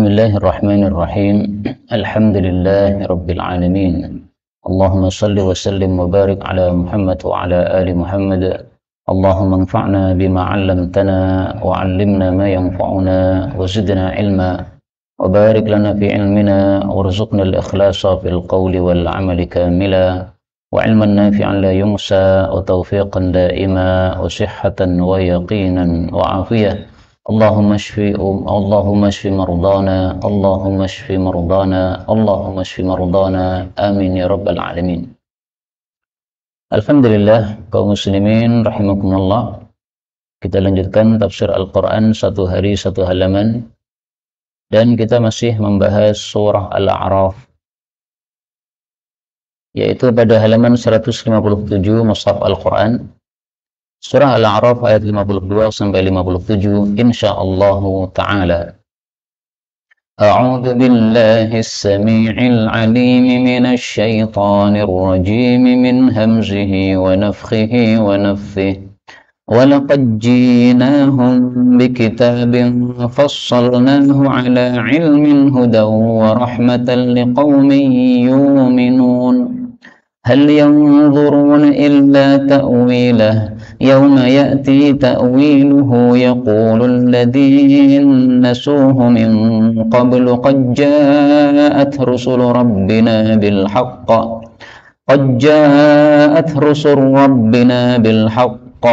بسم الله الرحمن الرحيم. الحمد لله رب العالمين. اللهم صل وسلم وبارك على محمد وعلى آل محمد. اللهم انفعنا بما علمتنا وعلمنا ما ينفعنا وزدنا علما وبارك لنا في علمنا وارزقنا الإخلاص في القول والعمل كاملا وعلما نافعا لا ينسى وتوفيقا دائما وصحة ويقينا وعافية. اللهم اشف مرضانا اللهم اشف مرضانا اللهم اشف مرضانا amin ya rabbal alamin. Alhamdulillah kaum muslimin rahimakumullah, kita lanjutkan tafsir Al-Quran satu hari satu halaman, dan kita masih membahas surah Al-A'raf, yaitu pada halaman 157 Mushaf Al-Quran. Surah Al-A'raf ayat 52 sampai 57 insyaallah taala. A'udzu billahi as-sami'il 'alim minasy syaithanir rajim min hamzihi wa nafthihi wa nafthihi. Wa laqad ji'nahum bikitabin fassalnahu 'ala 'ilmin hudan wa rahmatan liqaumin yu'minun. هل ينظرون إلا تأويله يوم يأتي تأويله يقول الذين نسوه من قبل قد جاءت رسل ربنا بالحق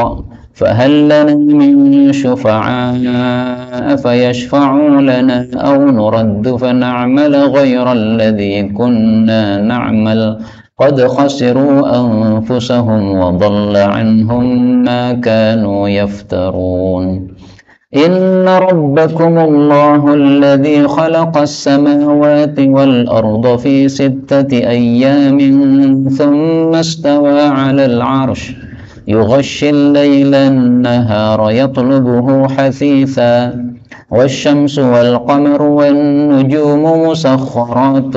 فهل لنا من شفعاء فيشفعوا لنا أو نرد فنعمل غير الذي كنا نعمل قد خسروا أنفسهم وضل عنهم ما كانوا يفترون. إن ربكم الله الذي خلق السماوات والأرض في 6 أيام ثم استوى على العرش يغشي الليل النهار يطلبه حثيثا والشمس والقمر والنجوم مسخرات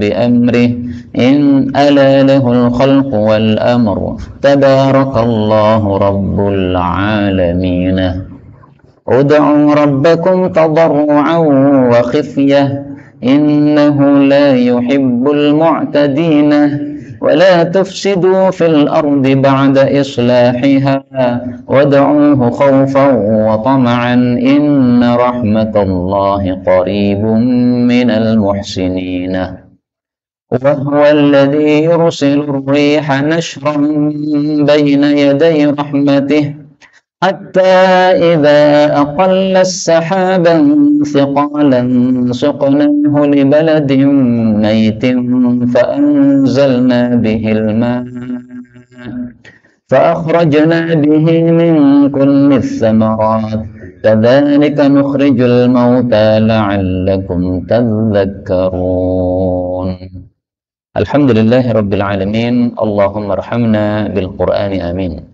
بأمره إن ألا له الخلق والأمر تبارك الله رب العالمين. ادعوا ربكم تضرعا وخفية إنه لا يحب المعتدين ولا تفسدوا في الأرض بعد إصلاحها وادعوه خوفا وطمعا إن رحمة الله قريب من المحسنين. وهو الذي يرسل الريح نشرا بين يدي رحمته حتى إذا أقل السحابا ثقالا سقناه لبلد ميت فأنزلنا به الماء فأخرجنا به من كل الثمرات كذلك نخرج الموتى لعلكم تذكرون. Alhamdulillahi rabbil alamin. Allahumma arhamna bil Qur'ani amin.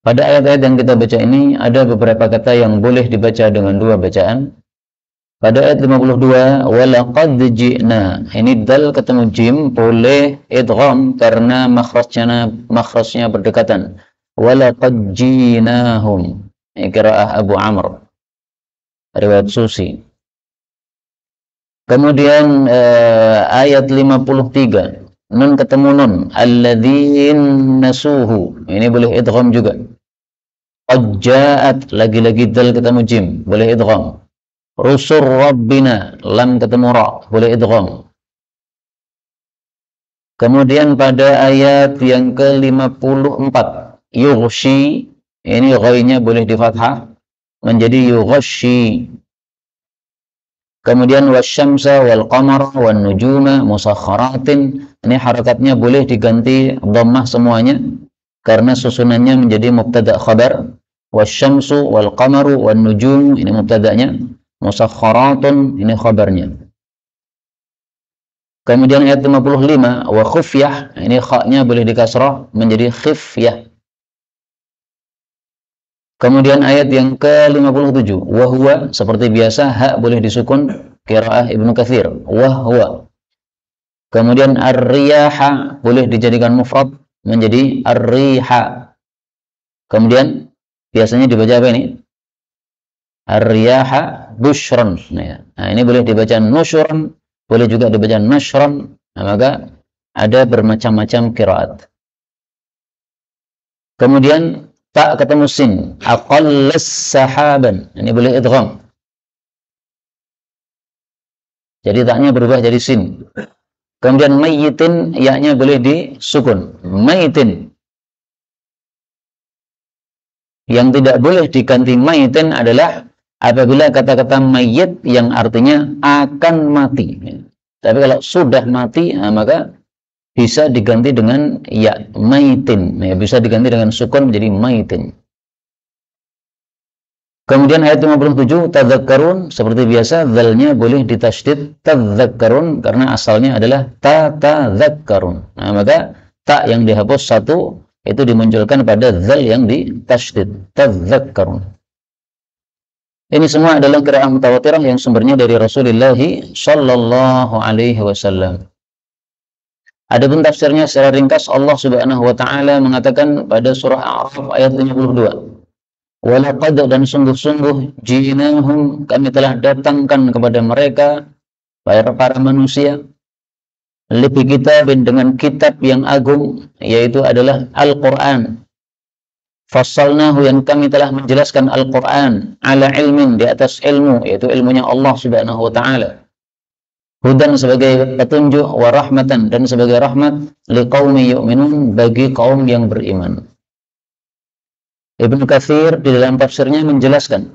Pada ayat-ayat yang kita baca ini ada beberapa kata yang boleh dibaca dengan dua bacaan. Pada ayat 52, walaqad ji'na, ini dal ketemu jim boleh idgham karena makhrajnya berdekatan. Walaqad ji'nahum, qiraah Abu Amr, riwayat Susi. Kemudian ayat 53, nun ketemu nun, alladzin nasuhu, ini boleh idgham juga. Qad ja'at, lagi-lagi dal ketemu jim, boleh idgham. Rusul rabbina, lam ketemu ra, boleh idgham. Kemudian pada ayat yang ke-54, yughshi, ini ghainya boleh di fathah menjadi yughshi. Kemudian wasyamsa wal qamara wan nujuma musakhkharatin, ini harakatnya boleh diganti dhammah semuanya karena susunannya menjadi mubtada khabar. Wasyamsu wal qamaru wan nujum, ini mubtadanya, musakhkharatun, ini khabarnya. Kemudian ayat 55, wa khufyah, ini kha-nya boleh dikasrah menjadi khifyah. Kemudian ayat yang ke-57, wahwa, seperti biasa ha boleh disukun, qiraah Ibnu Katsir, wahwa. Kemudian ar-riyaha boleh dijadikan mufrad menjadi ar-riha. Kemudian biasanya dibaca apa ini? Ar-riyaha bushran. Nah, ini boleh dibaca nusyran, boleh juga dibaca nashran. Nah, maka ada bermacam-macam qiraat. Kemudian ta ketemu sin, aqallas sahaban. Ini boleh idgham. Jadi taknya berubah jadi sin. Kemudian mayyitin, ya-nya boleh disukun. Mayyitin. Yang tidak boleh diganti mayyitin adalah apabila kata-kata mayyit yang artinya akan mati. Tapi kalau sudah mati, nah maka bisa diganti dengan ya, mayyitin. Nah, bisa diganti dengan sukun menjadi mayyitin. Kemudian ayat 57, tadzakkarun, seperti biasa, dzalnya boleh ditasydid tadzakkarun karena asalnya adalah tatadzakkarun. Nah, maka ta yang dihapus satu itu dimunculkan pada dzal yang ditasydid, tadzakkarun. Ini semua adalah qiraah mutawatirah yang sumbernya dari Rasulullah sallallahu alaihi wasallam. Adapun tafsirnya secara ringkas, Allah Subhanahu wa taala mengatakan pada surah A'raf ayat 52. Walaqad, dan sungguh-sungguh, jinahum, kami telah datangkan kepada mereka para manusia, lebih kitab, dengan kitab yang agung, yaitu adalah Al-Quran. Fassalnahu, yang kami telah menjelaskan Al-Quran ala ilmin, di atas ilmu, yaitu ilmunya Allah Subhanahu wa ta'ala. Hudan, sebagai petunjuk, wa rahmatan, dan sebagai rahmat, liqaumi yu'minun, bagi kaum yang beriman. Ibnu Katsir di dalam tafsirnya menjelaskan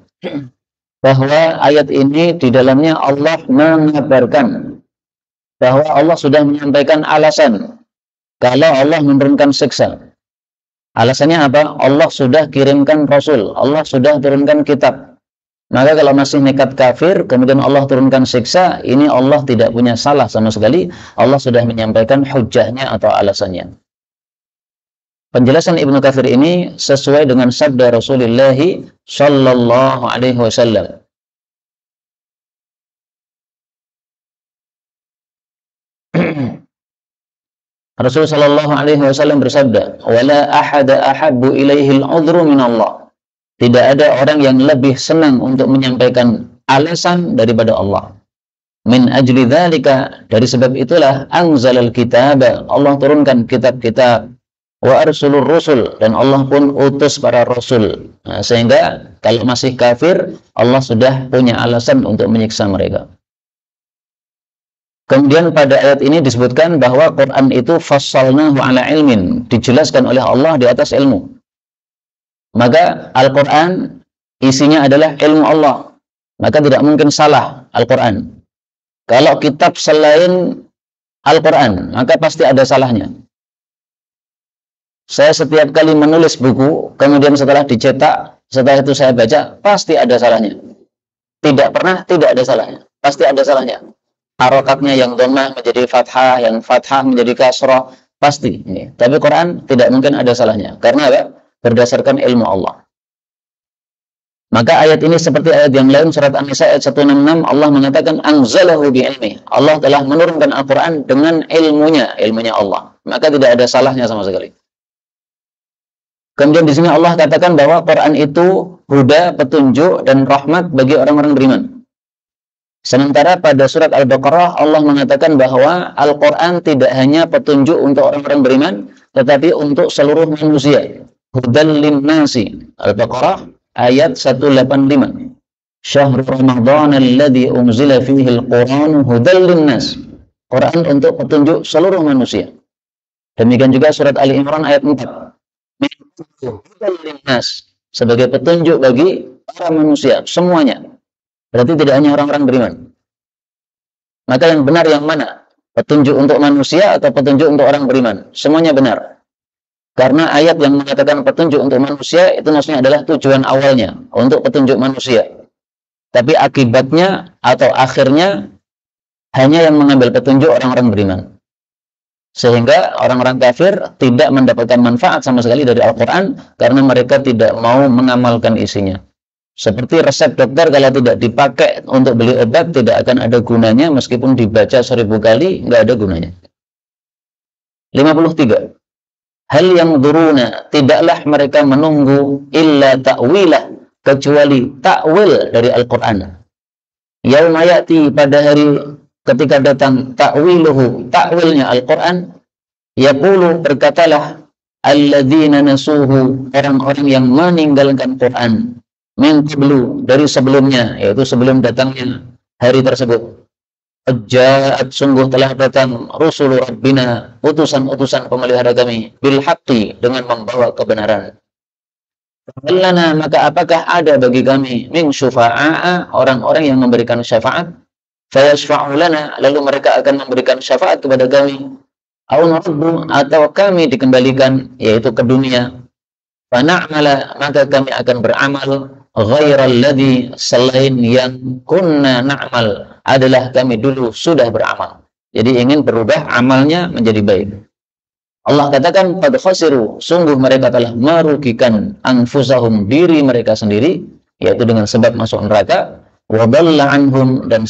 bahwa ayat ini di dalamnya Allah mengabarkan bahwa Allah sudah menyampaikan alasan kalau Allah menurunkan siksa. Alasannya apa? Allah sudah kirimkan Rasul, Allah sudah turunkan kitab. Maka kalau masih nekat kafir, kemudian Allah turunkan siksa, ini Allah tidak punya salah sama sekali. Allah sudah menyampaikan hujjahnya atau alasannya. Penjelasan Ibnu Katsir ini sesuai dengan sabda Rasulullah sallallahu alaihi wasallam. Rasul sallallahu alaihi wasallam bersabda, "Wala ahada ahabbu ilaihi al-'udhru min Allah." Tidak ada orang yang lebih senang untuk menyampaikan alasan daripada Allah. Min ajli dzalika, dari sebab itulah anzalal kitaba, Allah turunkan kitab-kitab. Wa arsulur rusul, dan Allah pun utus para rasul. Nah, sehingga kalau masih kafir, Allah sudah punya alasan untuk menyiksa mereka. Kemudian pada ayat ini disebutkan bahwa Quran itu fassalnahu ala ilmin, dijelaskan oleh Allah di atas ilmu. Maka Al-Quran isinya adalah ilmu Allah, maka tidak mungkin salah Al-Quran. Kalau kitab selain Al-Quran, maka pasti ada salahnya. Saya setiap kali menulis buku, kemudian setelah dicetak, setelah itu saya baca, pasti ada salahnya. Tidak pernah tidak ada salahnya. Pasti ada salahnya. Harokatnya yang dhammah menjadi fathah, yang fathah menjadi kasrah, pasti. Tapi Quran tidak mungkin ada salahnya. Karena apa? Berdasarkan ilmu Allah. Maka ayat ini seperti ayat yang lain, surat An-Nisa ayat 166, Allah mengatakan anzalahu bi'ilmi. Allah telah menurunkan Al-Quran dengan ilmunya Allah. Maka tidak ada salahnya sama sekali. Kemudian di sini Allah katakan bahwa Quran itu huda, petunjuk, dan rahmat bagi orang-orang beriman. Sementara pada surat Al-Baqarah Allah mengatakan bahwa Al-Quran tidak hanya petunjuk untuk orang-orang beriman, tetapi untuk seluruh manusia. Hudan linnasi. Al-Baqarah ayat 185. Syahrul Ramadan alladzi unzila fihi al-Quran hudan linnas. Quran untuk petunjuk seluruh manusia. Demikian juga surat Ali Imran ayat 4. Sebagai petunjuk bagi para manusia semuanya, berarti tidak hanya orang-orang beriman. Maka yang benar yang mana? Petunjuk untuk manusia atau petunjuk untuk orang beriman? Semuanya benar. Karena ayat yang mengatakan petunjuk untuk manusia itu maksudnya adalah tujuan awalnya untuk petunjuk manusia. Tapi akibatnya atau akhirnya hanya yang mengambil petunjuk orang-orang beriman. Sehingga orang-orang kafir tidak mendapatkan manfaat sama sekali dari Al-Quran karena mereka tidak mau mengamalkan isinya. Seperti resep dokter, kalau tidak dipakai untuk beli obat tidak akan ada gunanya, meskipun dibaca 1000 kali nggak ada gunanya. 53. Hal yang duruna, tidaklah mereka menunggu illa ta'wilah, kecuali ta'wil dari Al-Quran. Yauma ya'ti, pada hari ketika datang, ta'wiluhu, ta'wilnya Al-Quran, yaqulu, berkatalah alladzina nasuhu, orang-orang yang meninggalkan Quran, min qablu, dari sebelumnya, yaitu sebelum datangnya hari tersebut. Ja'at, sungguh telah datang rusulu rabbina, utusan-utusan pemelihara kami, bil haqqi, dengan membawa kebenaran. Lana, maka apakah ada bagi kami, min syufa'a, orang-orang yang memberikan syafaat, fayashfa'u lana, lalu mereka akan memberikan syafaat kepada kami, au nuraddu, atau kami dikembalikan, yaitu ke dunia, fana'mala, maka kami akan beramal, ghairal ladzi, selain yang kunna na'mal, adalah kami dulu sudah beramal. Jadi ingin berubah amalnya menjadi baik. Allah katakan, qad khasiru, sungguh mereka telah merugikan anfusahum, diri mereka sendiri, yaitu dengan sebab masuk neraka, wa dhalla anhum, dan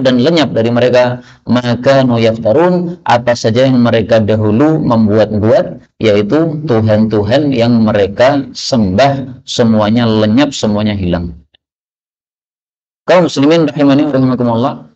dan lenyap dari mereka, maka no yaftarun, apa saja yang mereka dahulu membuat-buat, yaitu tuhan-tuhan yang mereka sembah, semuanya lenyap, semuanya hilang. Kaum muslimin rahimani rahimakumullah,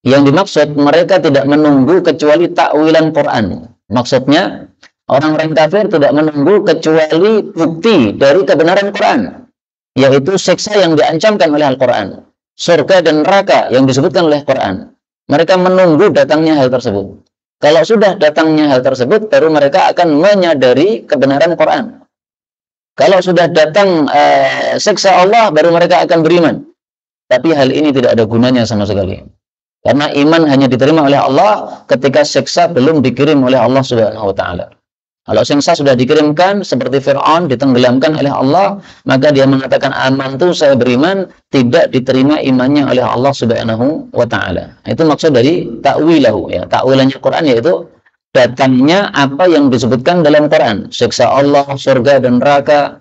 yang dimaksud mereka tidak menunggu kecuali takwilan Quran. Maksudnya, orang-orang kafir tidak menunggu kecuali bukti dari kebenaran Quran, yaitu siksa yang diancamkan oleh Al-Quran, surga dan neraka yang disebutkan oleh Quran. Mereka menunggu datangnya hal tersebut. Kalau sudah datangnya hal tersebut, baru mereka akan menyadari kebenaran Quran. Kalau sudah datang siksa Allah, baru mereka akan beriman. Tapi hal ini tidak ada gunanya sama sekali. Karena iman hanya diterima oleh Allah ketika siksa belum dikirim oleh Allah Subhanahu wa taala. Kalau siksa sudah dikirimkan, seperti Fir'aun ditenggelamkan oleh Allah, maka dia mengatakan amantu, saya beriman, tidak diterima imannya oleh Allah Subhanahu wa taala. Itu maksud dari ta'wilahu, ya. Ta'wilannya Quran yaitu datangnya apa yang disebutkan dalam Quran, siksa Allah, surga dan neraka.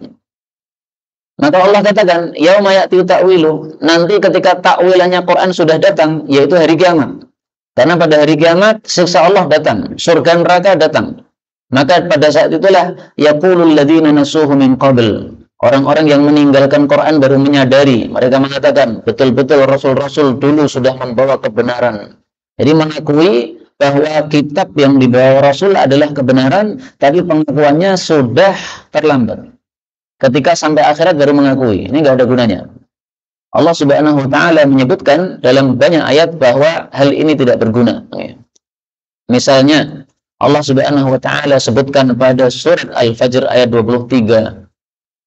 Maka Allah katakan, yauma ya'ti ta'wilu, nanti ketika ta'wilannya Quran sudah datang, yaitu hari kiamat. Karena pada hari kiamat siksa Allah datang, surga neraka datang. Maka pada saat itulah yaqulul ladzina nasuhu min qabl, orang-orang yang meninggalkan Quran baru menyadari, mereka mengatakan, betul-betul rasul-rasul dulu sudah membawa kebenaran. Jadi mengakui bahwa kitab yang dibawa Rasul adalah kebenaran, tapi pengakuannya sudah terlambat. Ketika sampai akhirat baru mengakui, ini nggak ada gunanya. Allah Subhanahu wa taala menyebutkan dalam banyak ayat bahwa hal ini tidak berguna. Misalnya Allah Subhanahu wa taala sebutkan pada surat Al-Fajr ayat 23,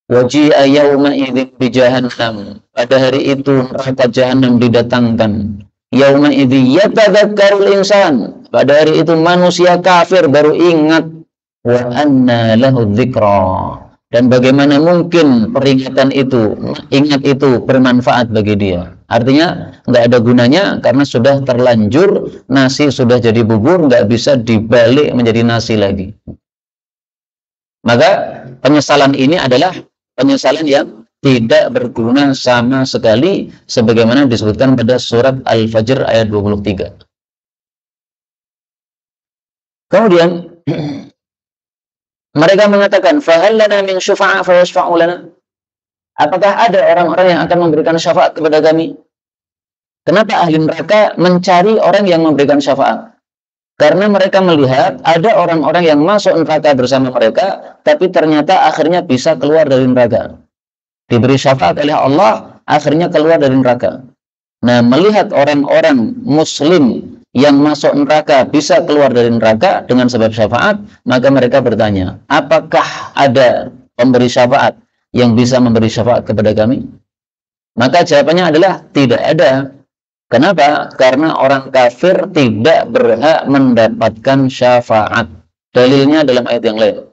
waji'a yauma idzin bi jahannam, pada hari itu neraka jahanam didatangkan. Yauma idzi yatadzakkarul insan, pada hari itu manusia kafir baru ingat, wa anna lahu dzikra, dan bagaimana mungkin peringatan itu, ingat itu bermanfaat bagi dia. Artinya nggak ada gunanya karena sudah terlanjur, nasi sudah jadi bubur, nggak bisa dibalik menjadi nasi lagi. Maka penyesalan ini adalah penyesalan yang tidak berguna sama sekali, sebagaimana disebutkan pada surat Al-Fajr ayat 23. Kemudian mereka mengatakan, fahal lana min syufa'a fayashfa'u lana, apakah ada orang-orang yang akan memberikan syafaat kepada kami? Kenapa ahli neraka mencari orang yang memberikan syafaat? Karena mereka melihat ada orang-orang yang masuk neraka bersama mereka, tapi ternyata akhirnya bisa keluar dari neraka. Diberi syafaat oleh Allah, akhirnya keluar dari neraka. Nah, melihat orang-orang muslim yang masuk neraka bisa keluar dari neraka dengan sebab syafaat, maka mereka bertanya, apakah ada pemberi syafaat yang bisa memberi syafaat kepada kami? Maka jawabannya adalah tidak ada. Kenapa? Karena orang kafir tidak berhak mendapatkan syafaat. Dalilnya dalam ayat yang lain.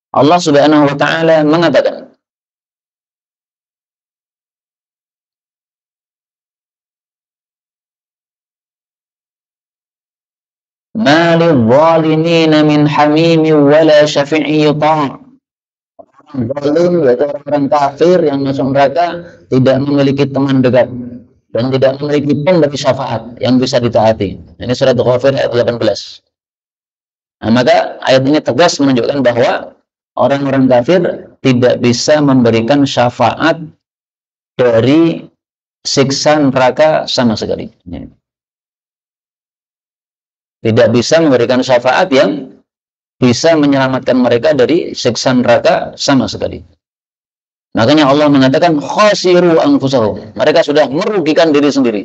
Allah Subhanahu wa taala mengatakan, ma lidh-dhalimina min hamim wala syafi'i yuta'. Zalim, yaitu orang-orang kafir yang masuk neraka, tidak memiliki teman dekat dan tidak memiliki pemberi syafaat yang bisa ditaati. Ini surat Ghafir ayat 18. Nah, maka ayat ini tegas menunjukkan bahwa orang-orang kafir tidak bisa memberikan syafaat dari siksa neraka sama sekali. Tidak bisa memberikan syafaat yang bisa menyelamatkan mereka dari siksa neraka sama sekali. Makanya Allah mengatakan khasiru anfusahum. Mereka sudah merugikan diri sendiri.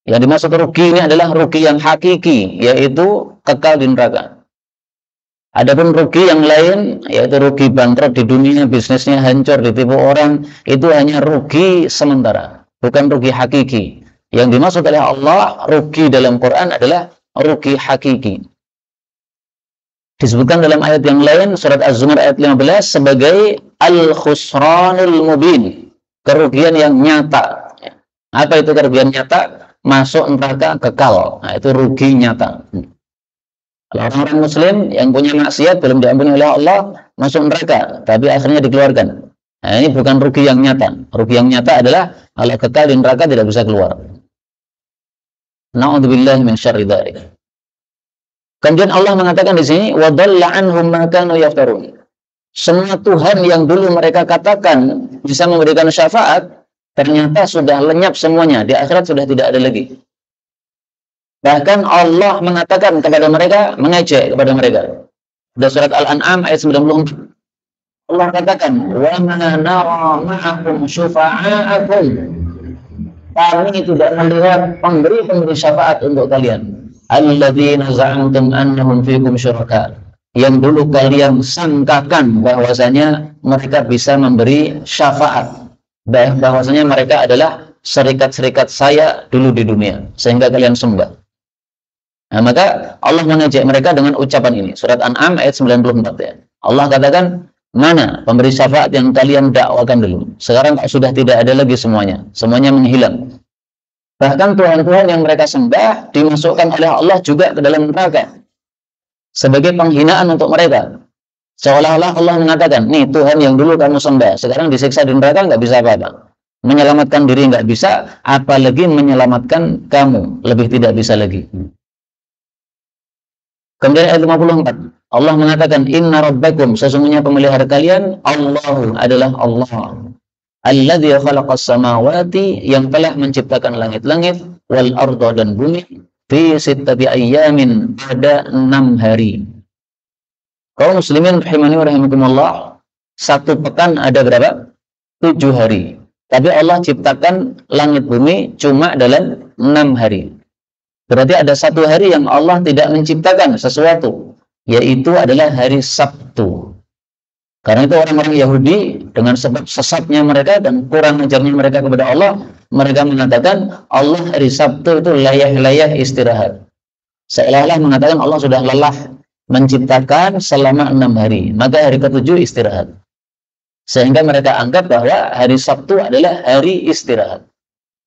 Yang dimaksud rugi ini adalah rugi yang hakiki, yaitu kekal di neraka. Adapun rugi yang lain, yaitu rugi bangkrut di dunia, bisnisnya hancur, ditipu orang, itu hanya rugi sementara, bukan rugi hakiki. Yang dimaksud oleh Allah, rugi dalam Quran adalah rugi hakiki. Disebutkan dalam ayat yang lain, surat Az-Zumar ayat 15, sebagai al-khusranul mubin, kerugian yang nyata. Apa itu kerugian nyata? Masuk neraka kekal. Nah, itu rugi nyata. Orang-orang muslim yang punya maksiat belum diampuni oleh Allah masuk neraka, tapi akhirnya dikeluarkan. Nah, ini bukan rugi yang nyata. Rugi yang nyata adalah kalau kekal di neraka tidak bisa keluar. Na'udzubillahi min syarri dzalik. Kemudian Allah mengatakan di sini, wa dhalla anhum ma kanu yaftarun. Semua Tuhan yang dulu mereka katakan bisa memberikan syafaat, ternyata sudah lenyap semuanya. Di akhirat sudah tidak ada lagi. Bahkan Allah mengatakan kepada mereka, mengejek kepada mereka. Di surat Al-An'am ayat 94. Allah katakan, wa ma nara ma'akum syufa'akum. Kami tidak melihat pemberi syafaat untuk kalian. Alladzina za'amtum annahum fikum syuraka. Yang dulu kalian sangkakan bahwasanya mereka bisa memberi syafaat. Bahwasanya mereka adalah serikat-serikat saya dulu di dunia, sehingga kalian sembah. Nah, maka Allah mengejek mereka dengan ucapan ini. Surat An'am ayat 94 ya. Allah katakan, mana pemberi syafaat yang kalian dakwakan dulu? Sekarang sudah tidak ada lagi semuanya. Semuanya menghilang. Bahkan Tuhan-Tuhan yang mereka sembah dimasukkan oleh Allah juga ke dalam neraka. Sebagai penghinaan untuk mereka. Seolah-olah Allah mengatakan, nih Tuhan yang dulu kamu sembah, sekarang disiksa di neraka nggak bisa apa-apa. Menyelamatkan diri nggak bisa, apalagi menyelamatkan kamu. Lebih tidak bisa lagi. Kemudian ayat 54, Allah mengatakan, inna rabbakum, sesungguhnya pemelihara kalian, Allah adalah Allah. Alladzi khalaqas samawati, yang telah menciptakan langit-langit, wal arda, dan bumi, fi sittati ayyamin, pada 6 hari. Kaum muslimin rahimani wa rahimakumullah, satu pekan ada berapa? 7 hari. Tapi Allah ciptakan langit bumi cuma dalam 6 hari. Berarti ada satu hari yang Allah tidak menciptakan sesuatu, yaitu adalah hari Sabtu. Karena itu orang-orang Yahudi dengan sebab sesatnya mereka dan kurang ajarnya mereka kepada Allah, mereka mengatakan Allah hari Sabtu itu layah-layah istirahat. Seolah-olah mengatakan Allah sudah lelah menciptakan selama 6 hari, maka hari ke-7 istirahat. Sehingga mereka anggap bahwa hari Sabtu adalah hari istirahat.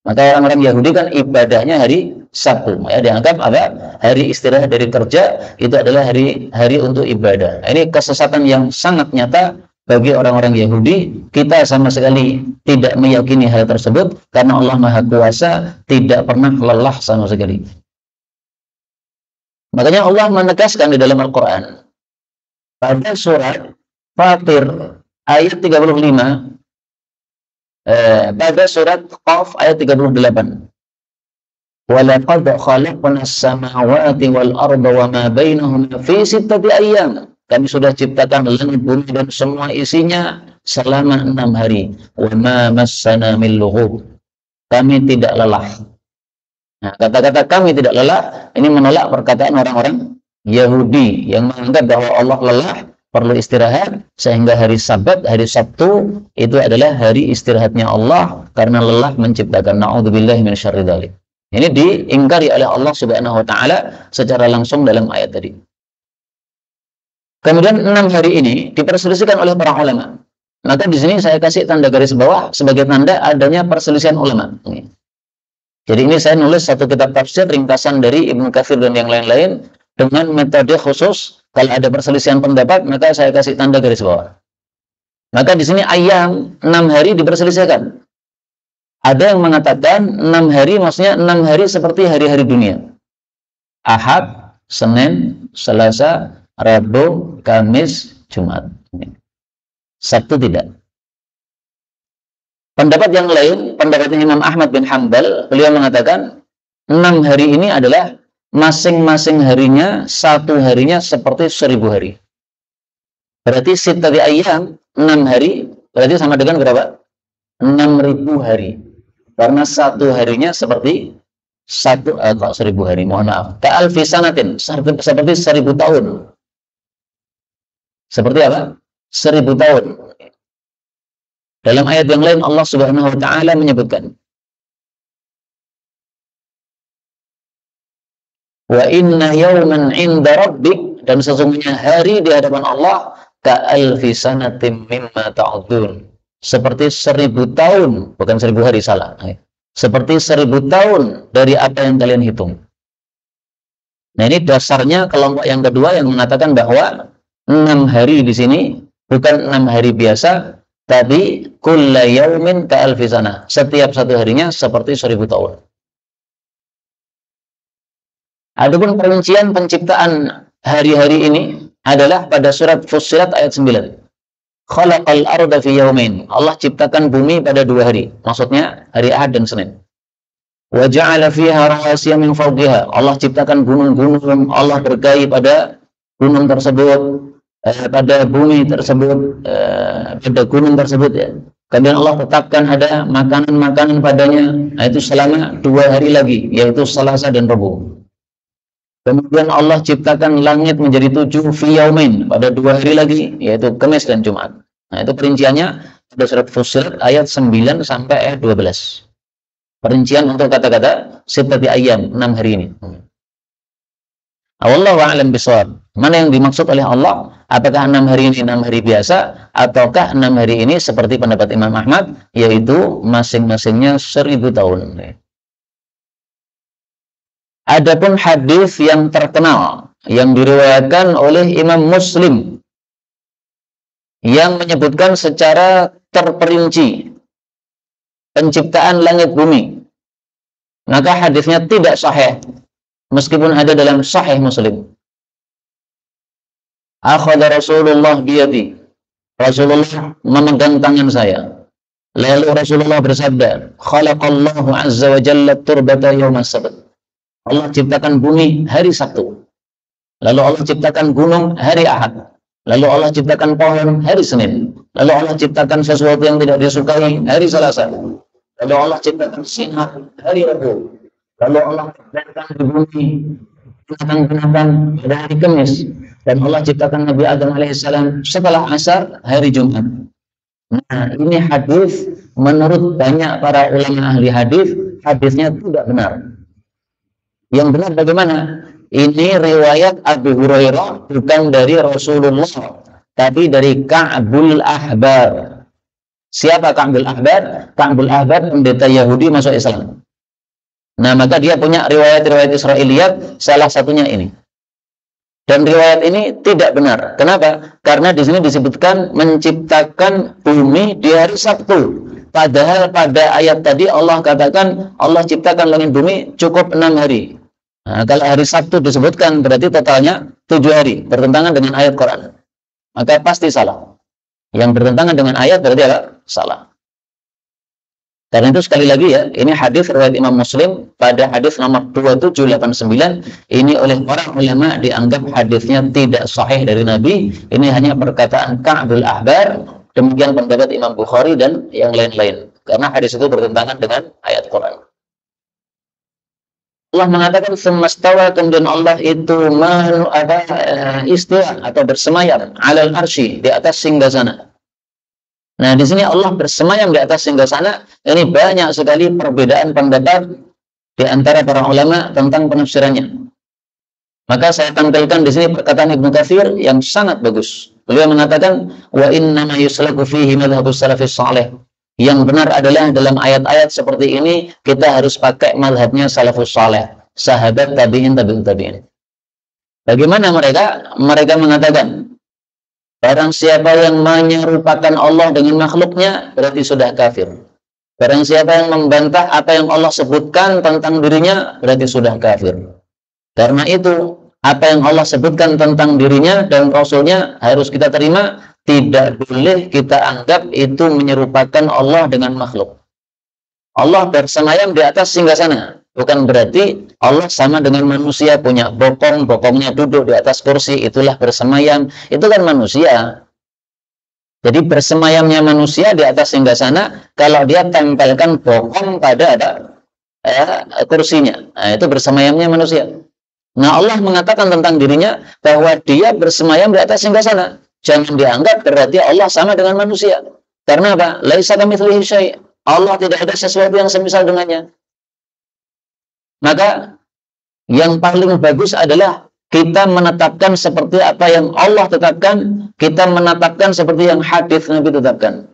Maka orang-orang Yahudi kan ibadahnya hari Sabtu. Ya, dianggap apa? Hari istirahat dari kerja itu adalah hari untuk ibadah. Ini kesesatan yang sangat nyata bagi orang-orang Yahudi. Kita sama sekali tidak meyakini hal tersebut karena Allah Maha Kuasa tidak pernah lelah sama sekali. Makanya Allah menegaskan di dalam Al-Quran pada surat Fatir ayat 35. Pada surat Qaf ayat 38. Walaqad khalaqnas samawati wal arda wa ma bainahuma fi sittati ayyam. Kami sudah ciptakan langit bumi dan semua isinya selama 6 hari. Wa ma massana min lughub. Kami tidak lelah. Nah, kata-kata kami tidak lelah ini menolak perkataan orang-orang Yahudi yang menganggap bahwa Allah lelah, perlu istirahat, sehingga hari Sabat, hari Sabtu itu adalah hari istirahatnya Allah karena lelah menciptakan. Na'udzubillahi min syarri dzalik. Ini diingkari oleh Allah Subhanahu wa taala secara langsung dalam ayat tadi. Kemudian 6 hari ini diperselisihkan oleh para ulama. Maka di sini saya kasih tanda garis bawah sebagai tanda adanya perselisihan ulama. Jadi ini saya nulis satu kitab tafsir ringkasan dari Ibnu Katsir dan yang lain-lain dengan metode khusus. Kalau ada perselisihan pendapat, maka saya kasih tanda garis bawah. Maka di sini ayam 6 hari diperselisihkan. Ada yang mengatakan 6 hari maksudnya 6 hari seperti hari-hari dunia. Ahad, Senin, Selasa, Rabu, Kamis, Jumat. Sabtu tidak. Pendapat yang lain, pendapatnya Imam Ahmad bin Hanbal, beliau mengatakan 6 hari ini adalah masing-masing harinya, satu harinya seperti 1000 hari. Berarti sittati ayyam, 6 hari, berarti sama dengan berapa? 6000 hari. Karena satu harinya seperti 1000 hari, mohon maaf. Ka'alfi sanatin, seperti 1000 tahun. Seperti apa? 1000 tahun. Dalam ayat yang lain Allah Subhanahu wa taala menyebutkan, wa inna yawman 'inda rabbik, dan sesungguhnya hari di hadapan Allah ka'alfi sanatin mimma ta'udun, seperti 1000 tahun, bukan 1000 hari, salah. Seperti 1000 tahun dari apa yang kalian hitung. Nah, ini dasarnya kelompok yang kedua yang mengatakan bahwa 6 hari di sini bukan 6 hari biasa, tapi kulla yaumin ka'alfi sana, setiap satu harinya seperti 1000 tahun. Adapun perincian penciptaan hari-hari ini adalah pada surat Fussilat ayat 9. Khalaqal arda fi yaumin. Allah ciptakan bumi pada 2 hari. Maksudnya hari Ahad dan Senin. Wa ja'ala fiha rawasiya min fawqiha. Allah ciptakan gunung-gunung, Allah berkahi pada gunung tersebut, pada bumi tersebut, pada gunung tersebut, ya. Kemudian Allah tetapkan ada makanan-makanan padanya, itu selama 2 hari lagi, yaitu Selasa dan Rabu. Kemudian Allah ciptakan langit menjadi 7 fi yaumin, pada 2 hari lagi, yaitu Kamis dan Jumat. Nah, itu perinciannya pada surat Fussilat ayat 9 sampai ayat 12. Perincian untuk kata-kata sittati ayyam, 6 hari ini. Wallahu a'lam bishawab. Mana yang dimaksud oleh Allah? Apakah 6 hari ini 6 hari biasa, ataukah 6 hari ini seperti pendapat Imam Ahmad, yaitu masing-masingnya 1000 tahun. Adapun hadis yang terkenal yang diriwayatkan oleh Imam Muslim yang menyebutkan secara terperinci penciptaan langit bumi, maka hadisnya tidak sahih meskipun ada dalam Sahih Muslim. Akhadha Rasulullah biyadi, Rasulullah memegang tangan saya. Lalu Rasulullah bersabda, khalaqallahu azza wa jalla turbata yawmas sabt. Allah ciptakan bumi hari Sabtu. Lalu Allah ciptakan gunung hari Ahad. Lalu Allah ciptakan pohon hari Senin. Lalu Allah ciptakan sesuatu yang tidak disukai hari Selasa. Lalu Allah ciptakan sinar hari Rabu. Lalu Allah ciptakan di bumi binatang-binatang pada hari Kamis. Dan Allah ciptakan Nabi Adam alaihissalam setelah asar hari Jumat. Nah, ini hadis menurut banyak para ulama ahli hadis, hadisnya tidak benar. Yang benar bagaimana? Ini riwayat Abu Hurairah, bukan dari Rasulullah, tapi dari Ka'bul Ahbar. Siapa Ka'bul Ahbar? Ka'bul Ahbar pendeta Yahudi masuk Islam. Nah, maka dia punya riwayat-riwayat Israiliyat, salah satunya ini. Dan riwayat ini tidak benar. Kenapa? Karena di sini disebutkan menciptakan bumi di hari Sabtu. Padahal pada ayat tadi Allah katakan Allah ciptakan langit bumi cukup 6 hari. Nah, kalau hari Sabtu disebutkan berarti totalnya 7 hari. Bertentangan dengan ayat Quran. Maka pasti salah. Yang bertentangan dengan ayat berarti apa? Salah. Karena itu sekali lagi ya, ini hadis riwayat Imam Muslim pada hadis nomor 2789. Ini oleh para ulama dianggap hadisnya tidak sahih dari Nabi. Ini hanya perkataan Ka'bul Ahbar. Demikian pendapat Imam Bukhari dan yang lain-lain. Karena hadis itu bertentangan dengan ayat Quran. Allah mengatakan semastawa, kemudian Allah itu istiwa atau bersemayam alal arsy, di atas singgasana. Nah, di sini Allah bersemayam di atas singgasana. Ini banyak sekali perbedaan pendapat di antara para ulama tentang penafsirannya. Maka saya tampilkan di sini perkataan Ibnu Katsir yang sangat bagus. Beliau mengatakan wa inna ma yuslaku fihi madhhabus salafis salih. Yang benar adalah dalam ayat-ayat seperti ini kita harus pakai mazhabnya salafus salih, sahabat tabi'in tabi'ut tabi'in. Bagaimana mereka? Mereka mengatakan barang siapa yang menyerupakan Allah dengan makhluknya berarti sudah kafir. Barang siapa yang membantah apa yang Allah sebutkan tentang dirinya berarti sudah kafir. Karena itu Apa yang Allah sebutkan tentang dirinya dan Rasulnya harus kita terima. Tidak boleh kita anggap itu menyerupakan Allah dengan makhluk. Allah bersemayam di atas singgasana. Bukan berarti Allah sama dengan manusia, punya bokong, bokongnya duduk di atas kursi, itulah bersemayam. Itu kan manusia. Jadi bersemayamnya manusia di atas singgasana, kalau dia tempelkan bokong pada kursinya. Nah, itu bersemayamnya manusia. Nah, Allah mengatakan tentang dirinya bahwa dia bersemayam di atas singgasana. Jangan dianggap berarti Allah sama dengan manusia. Karena apa? Laisa kamitslihi syai'. Allah tidak ada sesuatu yang semisal dengannya. Maka yang paling bagus adalah kita menetapkan seperti apa yang Allah tetapkan, kita menetapkan seperti yang hadis Nabi tetapkan.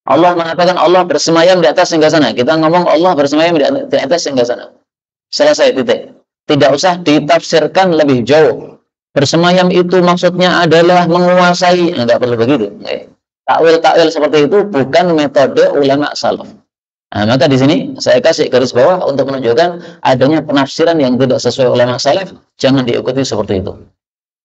Allah mengatakan Allah bersemayam di atas singgasana. Kita ngomong Allah bersemayam di atas singgasana. Selesai, titik. Tidak usah ditafsirkan lebih jauh. Bersemayam itu maksudnya adalah menguasai. Enggak perlu begitu. Takwil-takwil seperti itu bukan metode ulama salaf. Nah, maka di sini saya kasih garis bawah untuk menunjukkan adanya penafsiran yang tidak sesuai ulama salaf, jangan diikuti seperti itu.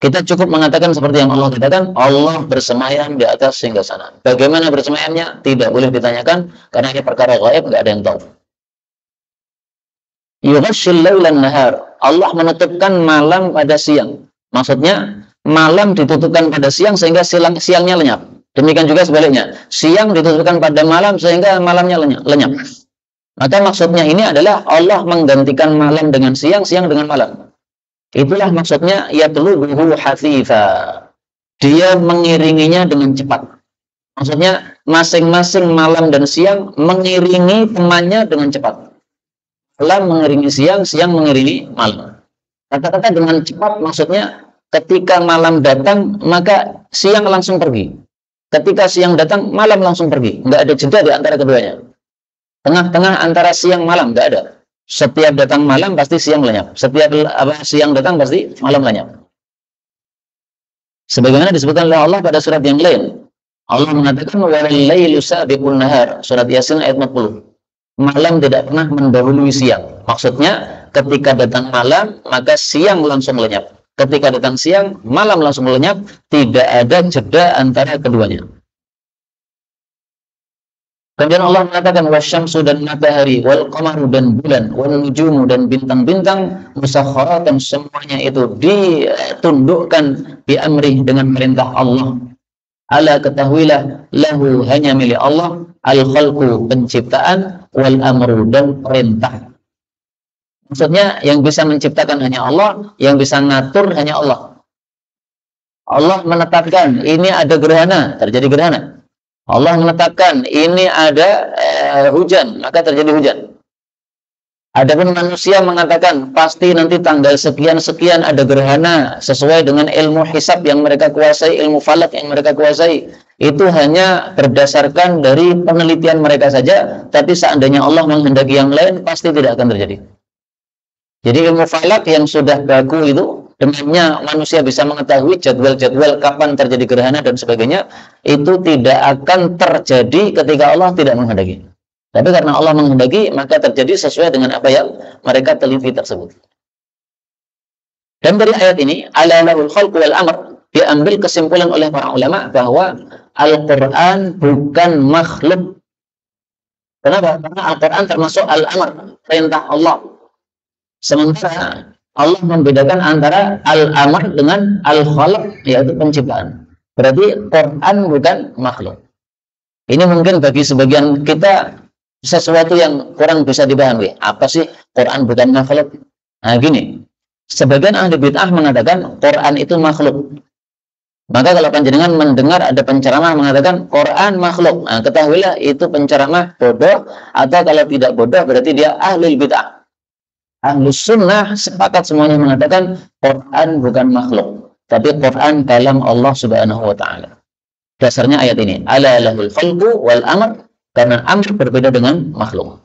Kita cukup mengatakan seperti yang Allah katakan, Allah bersemayam di atas singgasana. Bagaimana bersemayamnya? Tidak boleh ditanyakan karena ini perkara gaib, enggak ada yang tahu. Yughashshil lailan nahar. Allah menutupkan malam pada siang. Maksudnya malam ditutupkan pada siang sehingga siangnya lenyap. Demikian juga sebaliknya, siang ditutupkan pada malam sehingga malamnya lenyap. Maka maksudnya ini adalah Allah menggantikan malam dengan siang, siang dengan malam. Itulah maksudnya yatlubuhu hafifa. Dia mengiringinya dengan cepat. Maksudnya masing-masing malam dan siang mengiringi temannya dengan cepat. Malam mengiringi siang, siang mengiringi malam. Kata-kata dengan cepat maksudnya ketika malam datang maka siang langsung pergi. Ketika siang datang, malam langsung pergi. Nggak ada jeda di antara keduanya. Tengah-tengah antara siang malam, nggak ada. Setiap datang malam, pasti siang lenyap. Setiap siang datang, pasti malam lenyap. Sebagaimana disebutkan oleh Allah pada surat yang lain. Allah mengatakan, وَلَلَّيْلُ سَابِقُ النَّهَارِ. Surat Yasin ayat 40. Malam tidak pernah mendahului siang. Maksudnya, ketika datang malam, maka siang langsung lenyap. Ketika datang siang, malam langsung lenyap, tidak ada jeda antara keduanya. Kemudian Allah mengatakan wasyamsu dan matahari, wal qamaru dan bulan, wan nujumu dan bintang-bintang, musakharatan semuanya itu ditundukkan bi amri dengan perintah Allah. Ala ketahuilah lahu hanya milik Allah al-khalqu penciptaan wal amru dan perintah. Maksudnya yang bisa menciptakan hanya Allah, yang bisa ngatur hanya Allah. Allah menetapkan ini ada gerhana, terjadi gerhana. Allah menetapkan ini ada hujan, maka terjadi hujan. Adapun manusia mengatakan pasti nanti tanggal sekian-sekian ada gerhana sesuai dengan ilmu hisab yang mereka kuasai, ilmu falak yang mereka kuasai. Itu hanya berdasarkan dari penelitian mereka saja, tapi seandainya Allah menghendaki yang lain pasti tidak akan terjadi. Jadi ilmu falak yang sudah baku itu, dengannya manusia bisa mengetahui jadwal-jadwal kapan terjadi gerhana dan sebagainya, itu tidak akan terjadi ketika Allah tidak menghendaki. Tapi karena Allah menghendaki, maka terjadi sesuai dengan apa yang mereka teliti tersebut. Dan dari ayat ini, ala lahul khalqu wal amr, diambil kesimpulan oleh para ulama bahwa Al-Quran bukan makhluk. Kenapa? Karena Al-Quran termasuk al-amr, perintah Allah. Sementara Allah membedakan antara al-amr dengan al-khalq, yaitu penciptaan. Berarti Quran bukan makhluk. Ini mungkin bagi sebagian kita sesuatu yang kurang bisa dipahami. Apa sih Quran bukan makhluk? Nah gini, sebagian ahli bid'ah mengatakan Quran itu makhluk. Maka kalau panjenengan mendengar ada penceramah mengatakan Quran makhluk, nah, ketahuilah itu penceramah bodoh, atau kalau tidak bodoh berarti dia ahli bid'ah. Ahlus sunnah sepakat semuanya mengatakan Quran bukan makhluk, tapi Quran kalam Allah subhanahu wa ta'ala. Dasarnya ayat ini, ala lahul khalqu wal amr, karena amr berbeda dengan makhluk.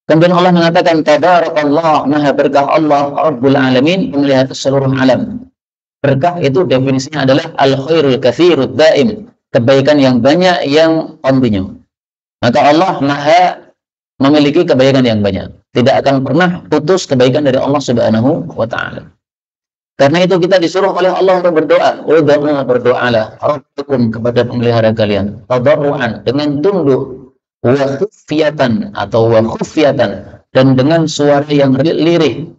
Kemudian Allah mengatakan tabarakallah, maha berkah Allah Rabbul alamin, melihat seluruh alam. Berkah itu definisinya adalah al-khairul katsirud daim, kebaikan yang banyak yang kontinu. Maka Allah maha memiliki kebaikan yang banyak. Tidak akan pernah putus kebaikan dari Allah subhanahu wa ta'ala. Karena itu kita disuruh oleh Allah untuk berdoa. Berdoalah Rabbukum kepada pemelihara kalian. Tadarruan, dengan tunduk. Wa khufyatan atau wa khufyatan, dan dengan suara yang lirih.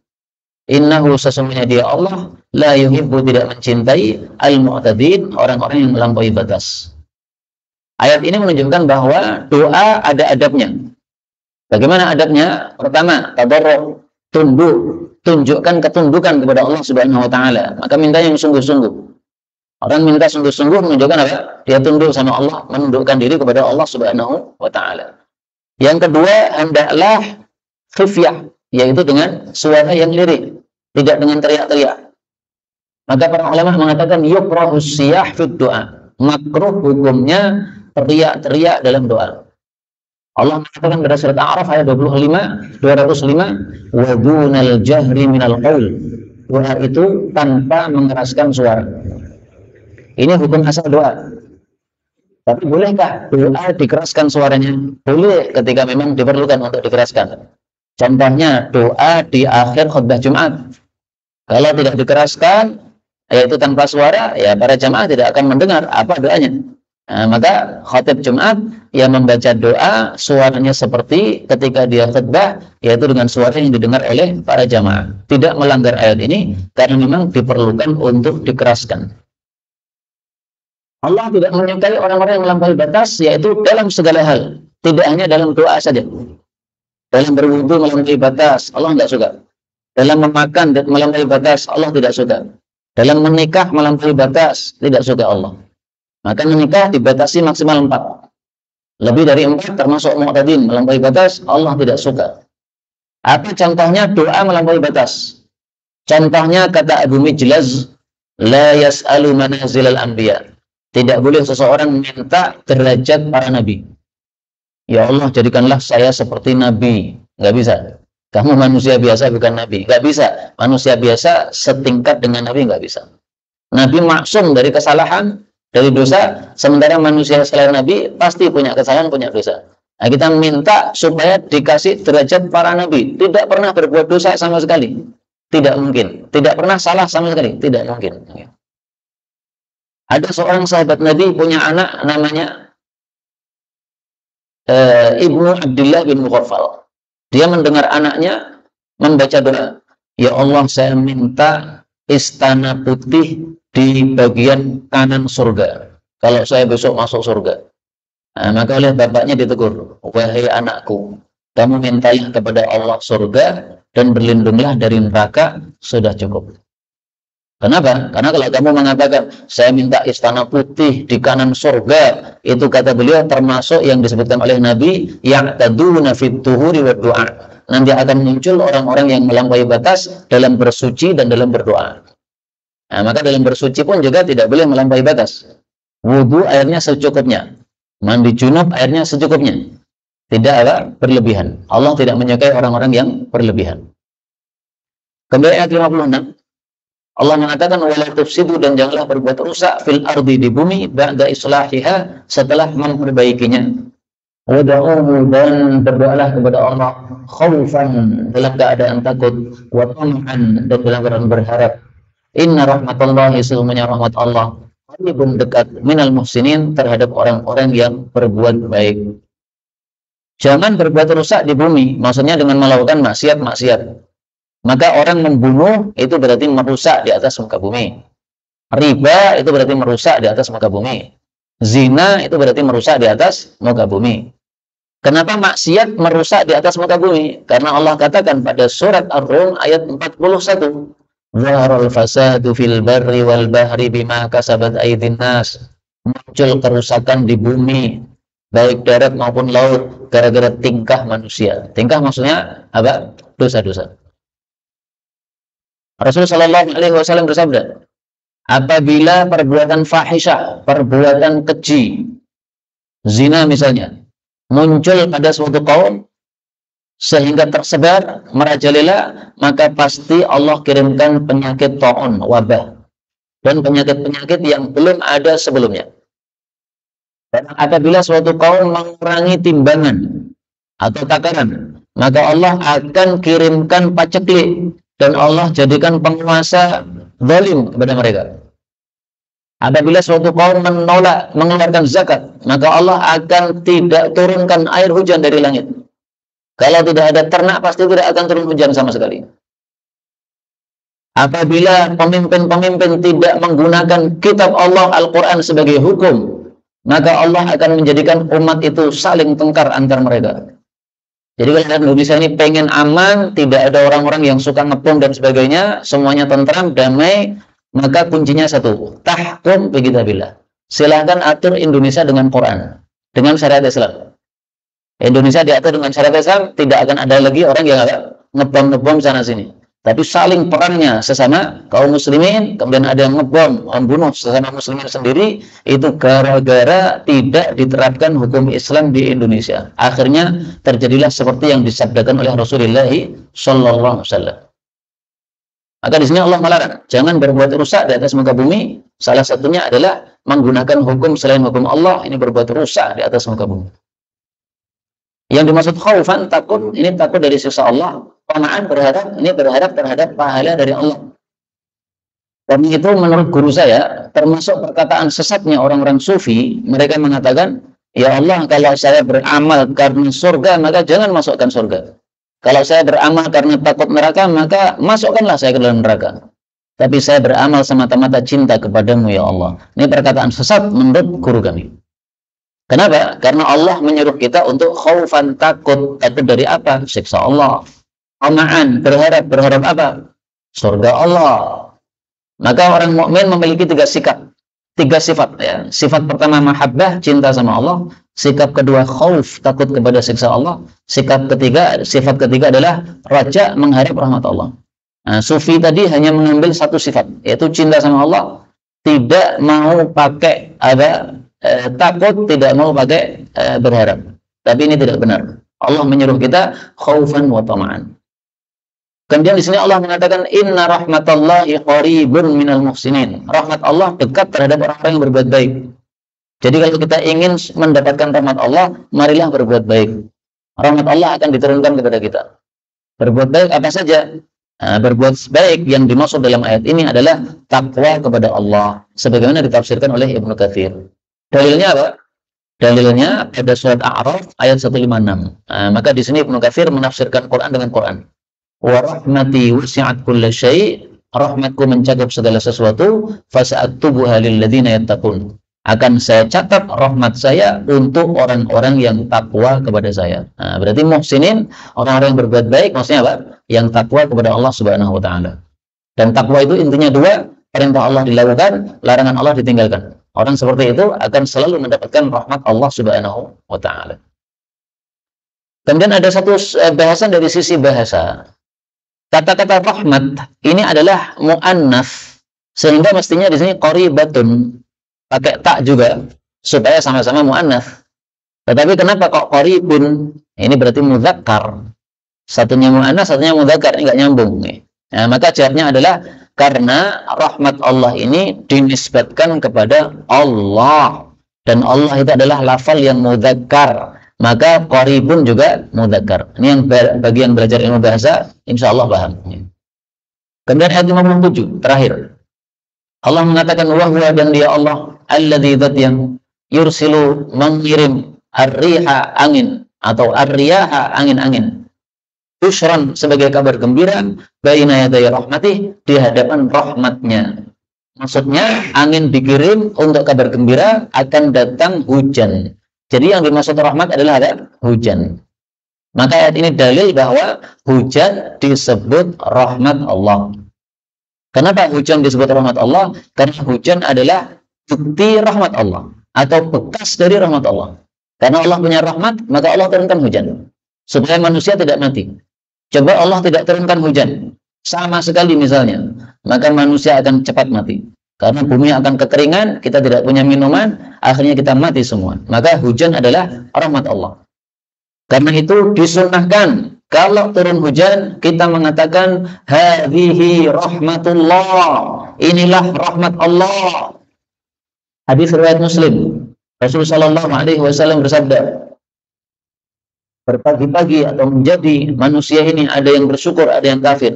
Innahu, sesungguhnya dia Allah, la yuhibbu, tidak mencintai, al-mu'tadin, orang-orang yang melampaui batas. Ayat ini menunjukkan bahwa doa ada adabnya. Bagaimana adabnya? Pertama, tadarru', tunduk, tunjukkan ketundukan kepada Allah Subhanahu wa taala. Maka minta yang sungguh-sungguh. Orang minta sungguh-sungguh menunjukkan apa? Dia tunduk sama Allah, menundukkan diri kepada Allah Subhanahu wa taala. Yang kedua, hendaklah khifyah, yaitu dengan suara yang lirih, tidak dengan teriak-teriak. Maka para ulama mengatakan yukrahus siyah fid doa. Makruh hukumnya teriak-teriak dalam doa. Allah mengatakan pada surat A'raf ayat 205, wa dunal jahri minal qaul. Doa itu tanpa mengeraskan suara. Ini hukum asal doa. Tapi bolehkah doa dikeraskan suaranya? Boleh ketika memang diperlukan untuk dikeraskan. Contohnya doa di akhir khutbah Jumat. Kalau tidak dikeraskan, yaitu tanpa suara, ya para jamaah tidak akan mendengar apa doanya. Nah, maka khatib Jumat yang membaca doa suaranya seperti ketika dia khutbah, yaitu dengan suara yang didengar oleh para jamaah. Tidak melanggar ayat ini karena memang diperlukan untuk dikeraskan. Allah tidak menyukai orang-orang yang melampaui batas, yaitu dalam segala hal, tidak hanya dalam doa saja. Dalam berwudu melampaui batas, Allah tidak suka. Dalam memakan melampaui batas, Allah tidak suka. Dalam menikah melampaui batas, tidak suka Allah. Maka menikah dibatasi maksimal 4. Lebih dari 4 termasuk mu'tadin, melampaui batas, Allah tidak suka. Apa contohnya doa melampaui batas? Contohnya kata Abu Mijlaz, la yas'alu manazilal anbiya. Tidak boleh seseorang minta derajat para nabi. Ya Allah, jadikanlah saya seperti nabi. Nggak bisa. Kamu manusia biasa bukan nabi. Nggak bisa. Manusia biasa setingkat dengan nabi, nggak bisa. Nabi maksum dari kesalahan, dari dosa, sementara manusia selain nabi pasti punya kesalahan, punya dosa. Nah, kita minta supaya dikasih derajat para nabi. Tidak pernah berbuat dosa sama sekali. Tidak mungkin. Tidak pernah salah sama sekali. Tidak mungkin. Ada seorang sahabat Nabi punya anak namanya Ibnu Abdullah bin Mughaffal. Dia mendengar anaknya membaca doa, ya Allah, saya minta istana putih di bagian kanan surga kalau saya besok masuk surga. Nah, maka oleh bapaknya ditegur, wahai anakku, kamu mintalah kepada Allah surga dan berlindunglah dari neraka, sudah cukup. Kenapa? Karena kalau kamu mengatakan saya minta istana putih di kanan surga, itu kata beliau termasuk yang disebutkan oleh Nabi yang taduna fit tuhuri wa du'a. Nanti akan muncul orang-orang yang melampaui batas dalam bersuci dan dalam berdoa. Nah, maka dalam bersuci pun juga tidak boleh melampaui batas. Wudu airnya secukupnya. Mandi junub airnya secukupnya. Tidak berlebihan. Allah tidak menyukai orang-orang yang berlebihan. Kembali ayat 56. Allah mengatakan wala tufsidu, dan janganlah berbuat rusak fil ardi, di bumi, ba'da islahiha, setelah memperbaikinya. Wada'uhu, dan berdoalah kepada Allah khaufan, dalam keadaan takut, wa tam'an, dan dalam keadaan berharap. Inna rahmatullahi, sesungguhnya rahmat Allah qaribun, dekat, minal muhsinin, terhadap orang-orang yang berbuat baik. Jangan berbuat rusak di bumi, maksudnya dengan melakukan maksiat-maksiat. Maka orang membunuh itu berarti merusak di atas muka bumi. Riba itu berarti merusak di atas muka bumi. Zina itu berarti merusak di atas muka bumi. Kenapa maksiat merusak di atas muka bumi? Karena Allah katakan pada surat Ar-Rum ayat 41. Zaharul fasadu fil barri wal bahri bima kasabat aydin nas. Muncul kerusakan di bumi, baik darat maupun laut, gara-gara tingkah manusia. Tingkah maksudnya apa? Dosa-dosa. Rasulullah SAW bersabda, apabila perbuatan fahisyah, perbuatan keji, zina misalnya, muncul pada suatu kaum sehingga tersebar merajalela, maka pasti Allah kirimkan penyakit ta'un, wabah, dan penyakit-penyakit yang belum ada sebelumnya. Dan apabila suatu kaum mengurangi timbangan atau takaran, maka Allah akan kirimkan paceklik, dan Allah jadikan penguasa zalim kepada mereka. Apabila suatu kaum menolak mengeluarkan zakat, maka Allah akan tidak turunkan air hujan dari langit. Kalau tidak ada ternak, pasti tidak akan turun hujan sama sekali. Apabila pemimpin-pemimpin tidak menggunakan kitab Allah Al-Quran sebagai hukum, maka Allah akan menjadikan umat itu saling tengkar antar mereka. Jadi kalau Indonesia ini pengen aman, tidak ada orang-orang yang suka ngepung dan sebagainya, semuanya tentram, damai, maka kuncinya satu, tahkum bikitabillah. Silahkan atur Indonesia dengan Quran, dengan syariat Islam. Indonesia diatur dengan syariat Islam, tidak akan ada lagi orang yang ngebom sana sini. Tapi saling perangnya sesama kaum muslimin, kemudian ada yang ngebom, membunuh sesama muslimin sendiri, itu gara-gara tidak diterapkan hukum Islam di Indonesia. Akhirnya terjadilah seperti yang disabdakan oleh Rasulullah sallallahu alaihi wasallam. Maka di sini Allah melarang, jangan berbuat rusak di atas muka bumi. Salah satunya adalah menggunakan hukum selain hukum Allah, ini berbuat rusak di atas muka bumi. Yang dimaksud khaufan, takut, ini takut dari siksa Allah. Tamaan, berharap, ini berharap terhadap pahala dari Allah. Dan itu menurut guru saya, termasuk perkataan sesatnya orang-orang sufi. Mereka mengatakan, ya Allah, kalau saya beramal karena surga, maka jangan masukkan surga. Kalau saya beramal karena takut neraka, maka masukkanlah saya ke dalam neraka. Tapi saya beramal semata-mata cinta kepadamu, ya Allah. Ini perkataan sesat menurut guru kami. Kenapa? Karena Allah menyuruh kita untuk khaufan, takut. Takut dari apa? Siksa Allah. Tamaan, berharap apa? Surga Allah. Maka orang mukmin memiliki tiga sifat. Ya. Sifat pertama mahabbah, cinta sama Allah. Sikap kedua khauf, takut kepada siksa Allah. Sifat ketiga adalah raja, mengharap rahmat Allah. Nah, sufi tadi hanya mengambil satu sifat, yaitu cinta sama Allah, tidak mau pakai takut, tidak mau pakai berharap. Tapi ini tidak benar. Allah menyuruh kita khaufan wa tama'an. Kemudian di sini Allah mengatakan inna rahmatallahi qaribun minal muhsinin. Rahmat Allah dekat terhadap orang-orang yang berbuat baik. Jadi kalau kita ingin mendapatkan rahmat Allah, marilah berbuat baik. Rahmat Allah akan diturunkan kepada kita. Berbuat baik apa saja? Nah, berbuat baik yang dimaksud dalam ayat ini adalah takwa kepada Allah. Sebagaimana ditafsirkan oleh Ibnu Katsir. Dalilnya apa? Dalilnya pada surat A'raf ayat 156. Nah, maka di sini Ibnu Katsir menafsirkan Quran dengan Quran. Wa rahmati wasi'at kulla syai'. Rahmatku mencakup segala sesuatu. Fasa'aktubuha lil ladzina yattaqun. Akan saya catat rahmat saya untuk orang-orang yang takwa kepada saya. Nah, berarti muhsinin, orang-orang yang berbuat baik, maksudnya apa? Yang takwa kepada Allah Subhanahu wa taala. Dan takwa itu intinya dua, perintah Allah dilakukan, larangan Allah ditinggalkan. Orang seperti itu akan selalu mendapatkan rahmat Allah Subhanahu wa taala. Kemudian ada satu bahasan dari sisi bahasa. Kata-kata rahmat ini adalah muannats, sehingga mestinya di sini qaribatun, pakai tak juga supaya sama-sama muannats. Tetapi kenapa kok qaribun? Ini berarti mudzakkar. Satunya muannats, satunya mudzakkar, ini enggak nyambung nih. Nah, maka jawabnya adalah karena rahmat Allah ini dinisbatkan kepada Allah, dan Allah itu adalah lafal yang mudzakkar. Maka qaribun juga mudzakkar. Ini yang bagi yang belajar ilmu bahasa insyaallah paham. Kemudian ayat 57 terakhir. Allah mengatakan wahwa, dan dia Allah alladzi dzat yang yursilu, mengirim ar-riha, angin, atau ar-riyaha, angin-angin, busyran, sebagai kabar gembira, baina yaday rahmatih, di hadapan rahmatnya. Maksudnya angin dikirim untuk kabar gembira akan datang hujan. Jadi yang dimaksud rahmat adalah hujan. Maka ayat ini dalil bahwa hujan disebut rahmat Allah. Kenapa hujan disebut rahmat Allah? Karena hujan adalah bukti rahmat Allah, atau bekas dari rahmat Allah. Karena Allah punya rahmat, maka Allah turunkan hujan supaya manusia tidak mati. Coba Allah tidak turunkan hujan sama sekali misalnya, maka manusia akan cepat mati. Karena bumi akan kekeringan, kita tidak punya minuman, akhirnya kita mati semua. Maka hujan adalah rahmat Allah. Karena itu disunnahkan kalau turun hujan kita mengatakan hadhihi rahmatullah, inilah rahmat Allah. Hadis riwayat Muslim. Rasulullah sallallahu alaihi wasallam bersabda, berpagi-pagi atau menjadi manusia ini ada yang bersyukur, ada yang kafir.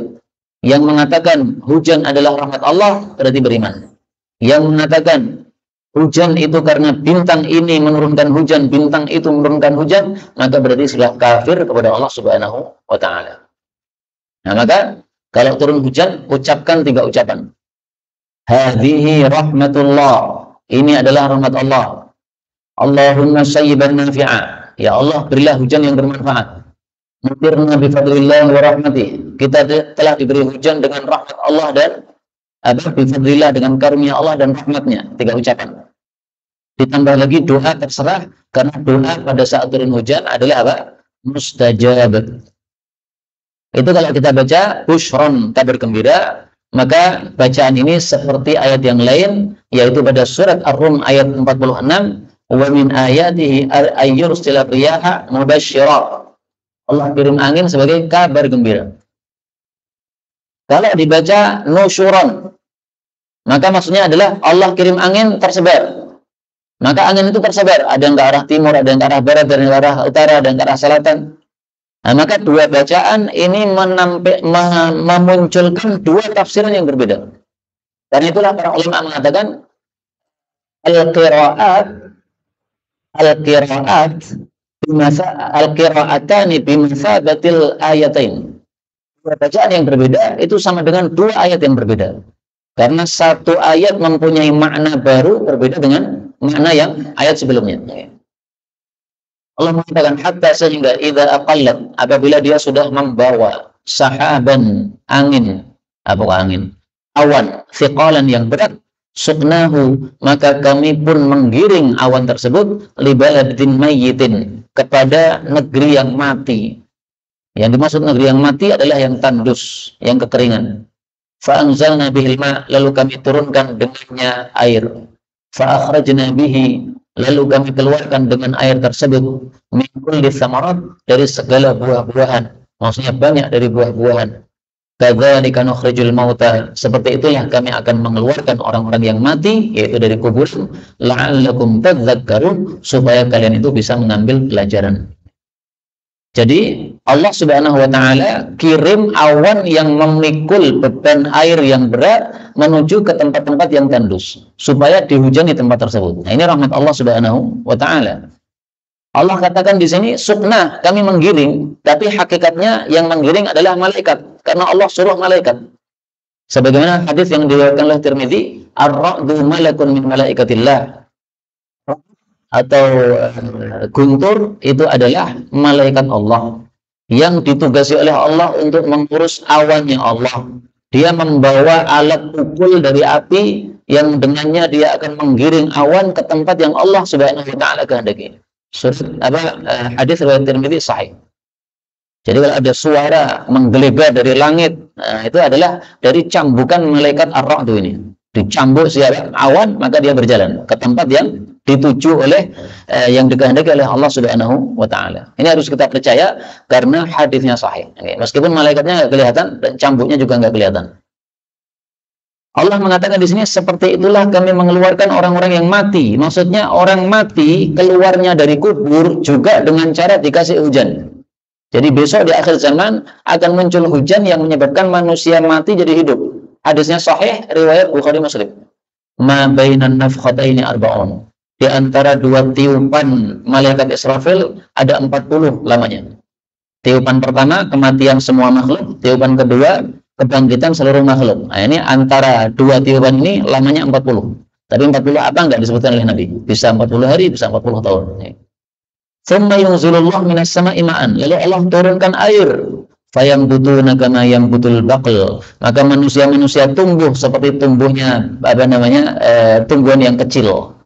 Yang mengatakan hujan adalah rahmat Allah berarti beriman. Yang mengatakan hujan itu karena bintang ini menurunkan hujan, bintang itu menurunkan hujan, maka berarti sudah kafir kepada Allah Subhanahu wa taala. Nah, maka kalau turun hujan, ucapkan 3 ucapan. Hadhihi rahmatullah. Ini adalah rahmat Allah. Allahumma sayyiban nafi'a. Ya Allah, berilah hujan yang bermanfaat. Mutirna bi fadlillah wa rahmatih. Kita telah diberi hujan dengan rahmat Allah dan bi fadlillah, dengan karunia Allah dan rahmatnya. 3 ucapan. Ditambah lagi doa terserah, karena doa pada saat turun hujan adalah apa? Mustajab. Itu kalau kita baca bushron, kabar gembira, maka bacaan ini seperti ayat yang lain, yaitu pada surat Ar-Rum ayat 46, wa min ayatihi ayyursila riyaha mubashshira. Allah kirim angin sebagai kabar gembira. Kalau dibaca nusyuron, maka maksudnya adalah Allah kirim angin tersebar. Maka angin itu tersebar, ada yang ke arah timur, ada yang ke arah barat, ada yang ke arah utara, ada yang ke arah selatan. Nah, maka 2 bacaan ini memunculkan 2 tafsiran yang berbeda. Dan itulah para ulama mengatakan al-qira'atani bimasabatil ayatain. 2 bacaan yang berbeda itu sama dengan 2 ayat yang berbeda. Karena 1 ayat mempunyai makna baru berbeda dengan makna yang ayat sebelumnya. Allah mengatakan hatta, sehingga idza aqallat, apabila dia sudah membawa sahaban, angin, awan, thiqalan yang berat, suqnahu, maka kami pun menggiring awan tersebut li baladin mayyitin, kepada negeri yang mati. Yang dimaksud negeri yang mati adalah yang tandus, yang kekeringan. Fa anzalna bihil ma, lalu kami turunkan dengannya air. Fa akhrajna bihi, lalu kami keluarkan dengan air tersebut min kulli tsamarat, dari segala buah-buahan. Maksudnya banyak dari buah-buahan. Kadzalika nukhrijul mauta, seperti itulah kami akan mengeluarkan orang-orang yang mati, yaitu dari kubur, la'allakum tadzakkarun, supaya kalian itu bisa mengambil pelajaran. Jadi Allah Subhanahu wa taala kirim awan yang memikul beban air yang berat menuju ke tempat-tempat yang tandus supaya dihujani tempat tersebut. Nah, ini rahmat Allah Subhanahu wa taala. Allah katakan di sini suqna, kami menggiring, tapi hakikatnya yang menggiring adalah malaikat, karena Allah suruh malaikat. Sebagaimana hadis yang diriwayatkan oleh Tirmidzi, ar-ra'du malakun min malaikatillah. Atau guntur itu adalah malaikat Allah yang ditugasi oleh Allah untuk mengurus awannya Allah. Dia membawa alat pukul dari api yang dengannya dia akan menggiring awan ke tempat yang Allah Subhanahu wa taala kehendaki. Hadis riwayat Tirmidzi sahih. Jadi kalau ada suara menggelegar dari langit, nah, itu adalah dari cambukan malaikat ar-ra'du ini. Dicambuk siapa awan, maka dia berjalan ke tempat yang dituju oleh yang dikehendaki oleh Allah Subhanahu wa taala. Ini harus kita percaya karena hadisnya sahih. Meskipun malaikatnya nggak kelihatan dan cambuknya juga nggak kelihatan. Allah mengatakan di sini seperti itulah kami mengeluarkan orang-orang yang mati. Maksudnya orang mati keluarnya dari kubur juga dengan cara dikasih hujan. Jadi besok di akhir zaman akan muncul hujan yang menyebabkan manusia mati jadi hidup. Hadisnya sahih riwayat Bukhari Muslim. Ma bainan nafkhataini arba'un. Di antara 2 tiupan malaikat Israfil ada 40 lamanya. Tiupan pertama kematian semua makhluk, tiupan kedua kebangkitan seluruh makhluk. Nah, ini antara 2 tiupan ini lamanya 40. Tapi 40 apa enggak disebutkan oleh Nabi. Bisa 40 hari, bisa 40 tahun. Tsumma yunzilullah minas sama'i ma'an. Lalu Allah turunkan air. Fayambutuna kama yambutul baql. Maka manusia-manusia tumbuh seperti tumbuhnya tumbuhan yang kecil.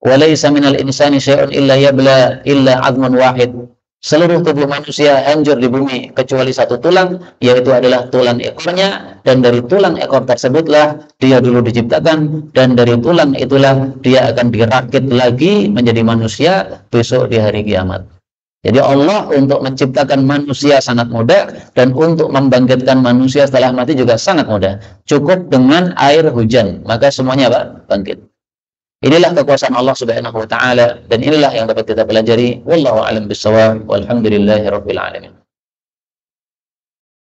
Walaysa minal insani syai'un illa yabla illa 'azmun wahid. Seluruh tubuh manusia hancur di bumi kecuali 1 tulang, yaitu adalah tulang ekornya, dan dari tulang ekor tersebutlah dia dulu diciptakan, dan dari tulang itulah dia akan dirakit lagi menjadi manusia besok di hari kiamat. Jadi Allah untuk menciptakan manusia sangat mudah, dan untuk membangkitkan manusia setelah mati juga sangat mudah. Cukup dengan air hujan, maka semuanya bangkit. Inilah kekuasaan Allah Subhanahu wa taala, dan inilah yang dapat kita pelajari. Wallahu a'lam bishawab. Walhamdulillahirabbil alamin.